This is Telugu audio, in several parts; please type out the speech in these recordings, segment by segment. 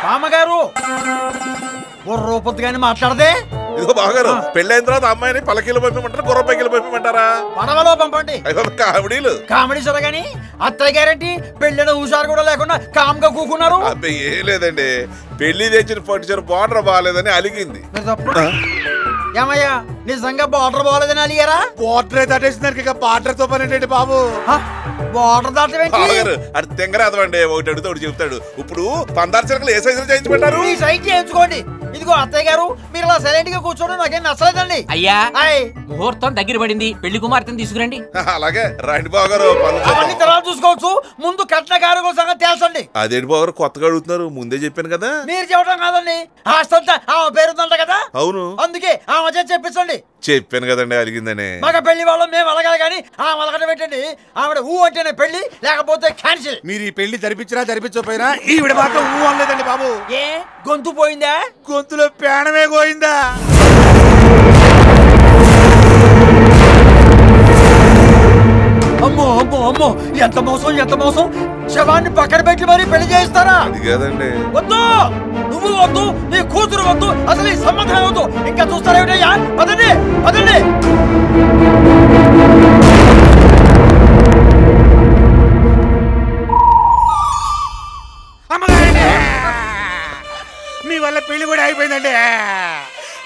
బామ్మగారు రూపొద్దుగాని మాట్లాడదే. ఇదిగో బావగారు పెళ్ళైన తర్వాత అమ్మాయిని పలకీలు పంపిమంటారా గుర్ర పైకిలు పంపిమంటారా? పడవలో పంపండి. కామెడీలు కామెడీ సరగాని అత్తయ్య గారంటి పెళ్ళిన హుషారు కూడా లేకుండా కామ్గా కూకున్నారు. అబ్బాయి ఏం లేదండి, పెళ్లి తెచ్చిన పట్టుచీర బార్డర్ బాగాలేదని అలిగింది. ఏమయ్యా నిజంగా బార్డర్ బాగాలేదని అలిగారా? బార్డర్ దాటేసిన బార్డర్ తో పని ఏంటండి బాబు? బార్డర్ దాటవేంటి? అది తెంగరాదండి, ఒకటి అడిగితే ఒకటి చెప్తాడు. ఇప్పుడు పందారు చిరకలు ఏ సైజులు చేయించి పెట్టారు? ఈ సైజ్ చేయించుకోండి. ఇదిగో అత్తయ్య గారు మీరు ఇలా సైలెంట్ గా కూర్చోండి, నాకేం నచ్చలేదండి. అయ్యా ముహూర్తం దగ్గర పడింది, పెళ్లి కుమార్తెను తీసుకురండి. అలాగే రండి బావగారు. అవన్నీ తర్వాత చూసుకోవచ్చు, ముందు కట్న కారు సంగతి తెలుసండి. అదేంటి బావగారు కొత్తగా అడుగుతున్నారు? ముందే చెప్పాను కదా. మీరు చెప్పడం కాదండి, ఆస్తంతా ఆమె పేరుందంట కదా. అవును, అందుకే ఆ మధ్య చెప్పించండి. చెప్పాను కదండి అలిగిందని. మగ పెళ్లి వాళ్ళం మేము అలగాలి కానీ ఆ అలగట పెట్టండి. ఆవిడ ఊ అంటేనే పెళ్లి, లేకపోతే క్యాన్సిల్. మీరు ఈ పెళ్లి జరిపించినా జరిపించకపోయినా ఈవిడ మాత్రం ఊ అనలేదండి బాబు. ఏ గొంతు పోయిందా? గొంతులో ప్రాణమే పోయిందా? అమ్మో అమ్మో అమ్మో, ఎంత మోసం ఎంత మోసం. శవాన్ని పక్కన పెట్టి మరీ పెళ్లి చేయిస్తారా? అది కాదండి. వద్దు, నువ్వు వద్దు, నీ కూతురు వద్దు, అసలు ఈ సంబంధం వద్దు. ఇంకా చూస్తారేమిటయ్యా? పదండి పదండి. అమ్మగారండి, మీ వల్ల పెళ్లి కూడా అయిపోయిందండి.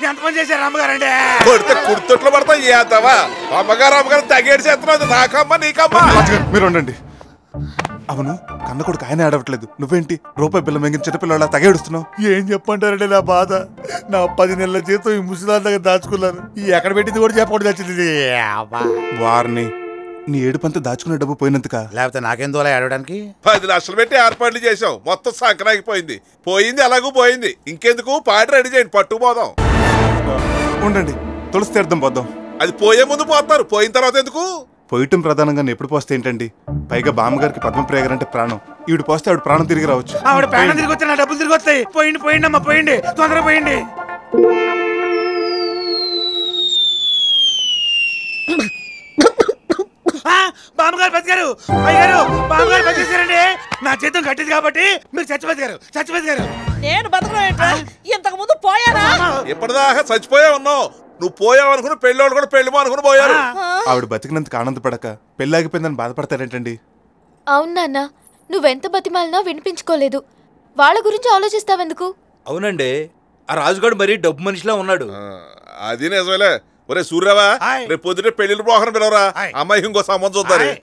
ఎంతమంది చేశారు అమ్మగారండి? కొడితే కుర్తొట్లు పడతా ఏతావా? అమ్మగారు అమ్మగారు తగేడు చేస్తున్నది. నాకమ్మ నీకమ్మ. మీరు ఉండండి. అవును, కన్న కొడుకు ఆయన ఆడవట్లేదు, నువ్వేంటి రూపాయి బిల్ల మెంగిన చిన్నపిల్లలా తగేడుస్తున్నావు? ఏం చెప్పంటారండి నా బాధ? నా 10 నెలల జీతం ఈ ముసలాల దగ్గర దాచుకున్నాను. ఈ ఎక్కడ పెట్టింది కూడా చెప్పకూడదు వచ్చింది. వారిని నీ ఏడుపంతా దాచుకునే డబ్బు పోయినందుక? లేకపోతే నాకేం దోలా ఆడడానికి? 10 లక్షలు పెట్టి ఏర్పాట్లు చేసాం, మొత్తం సంక్రాంతిపోయింది. పోయింది అలాగూ పోయింది. ఇంకెందుకు పాట రెడీ చేయండి, పట్టుకుపోదాం. ఉండండి, తులసి తీర్థం పోద్దాం. అది పోయే ముందు పోతారు, పోయిన తర్వాత ఎందుకు? పోయటం ప్రధానంగా ఎప్పుడు పోస్తే ఏంటండి? పైగా బామ్మగారికి పద్మప్రియ అంటే ప్రాణం. ఈవిడ పోస్తే ఆవిడ ప్రాణం తిరిగి రావచ్చు. ఆవిడ ప్రాణం తిరిగి వస్తే నా డబ్బులు తిరిగి వస్తాయి. పోయింది పోయింది అమ్మా, పోయింది, తొందరగా పోయింది. బామ్మగారు బతికారు, అయ్యారు బామ్మగారు బతికేశారండి. నా చేతం కట్టింది కాబట్టి మీరు చచ్చిపోతారు. నేను బతకడం ఇంతకు ముందు పోయానా? ఇప్పటిదాకా చచ్చిపోయా ఉన్నావు. నువ్వు పోయావు అనుకుని పెళ్ళోళ్ళు కూడా పెళ్లి అనుకుని పోయారు. ఆవిడ బతికినందుకు ఆనందపడక పెళ్ళాగిపోయిందని బాధపడతారేంటండి? అవును నాన్న, నువ్వెంత బతిమాలినా వినిపించుకోలేదు. వాళ్ళ గురించి ఆలోచిస్తావెందుకు? అవునండి, ఆ రాజుగాడు మరీ డబ్బు మనిషిలా ఉన్నాడు. అది నిజమేలే. ఒరే సూర్యవా, రేపు పొద్దుటే పెళ్లిళ్ళు పోకరం పిలవరా, అమ్మాయి ఇంకో సంబంధం చూద్దారు.